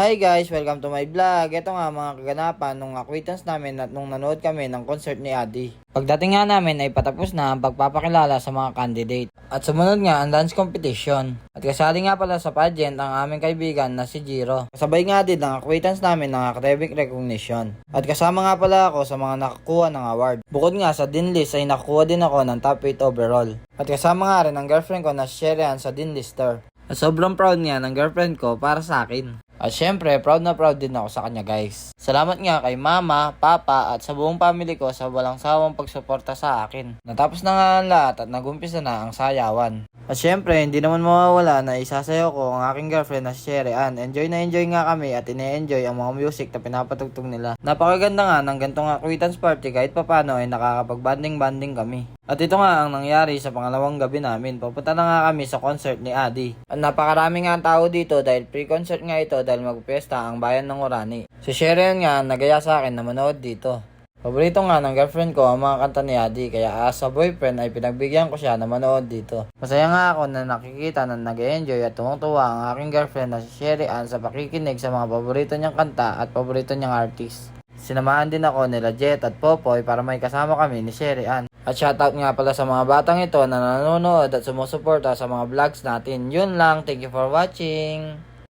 Hi guys! Welcome to my vlog. Ito nga mga kaganapan nung acquaintance namin at nung nanood kami ng concert ni Adi. Pagdating nga namin ay patapos na ang pagpapakilala sa mga candidate. At sumunod nga ang dance competition. At kasali nga pala sa pageant ang aming kaibigan na si Jiro. Kasabay nga din ang acquaintance namin ng academic recognition. At kasama nga pala ako sa mga nakakuha ng award. Bukod nga sa Dean List ay nakuha din ako ng top 8 overall. At kasama nga rin ang girlfriend ko na si Sherian sa Dean Lister. At sobrang proud nga ng girlfriend ko para sa akin. At syempre, proud na proud din ako sa kanya guys. Salamat nga kay mama, papa at sa buong family ko sa walang sawang pagsuporta sa akin. Natapos na nga ang lahat at nagumpisa na ang sayawan. At syempre, hindi naman mawawala na isasayaw ko ang aking girlfriend na si Sherry Ann. Enjoy na enjoy nga kami at ine-enjoy ang mga music na pinapatugtog nila. Napakaganda nga ng gantong acquaintance party kahit papano ay nakakapag-banding-banding kami. At ito nga ang nangyari sa pangalawang gabi namin. Papunta na nga kami sa concert ni Adi. At napakarami nga ang tao dito dahil pre-concert nga ito dahil magpesta ang bayan ng Orani. Si Sherian nga nagaya sa akin na manood dito. Paborito nga ng girlfriend ko ang mga kanta ni Adi kaya as a boyfriend ay pinagbigyan ko siya na manood dito. Masaya nga ako na nakikita na nag-enjoy at tumutuwa ang aking girlfriend na si Sherian sa pakikinig sa mga paborito niyang kanta at paborito niyang artist. Sinamahan din ako nila Jet at Popoy para may kasama kami ni Sherian. At shoutout nga pala sa mga batang ito na nanonood at sumusuporta sa mga vlogs natin. Yun lang, thank you for watching!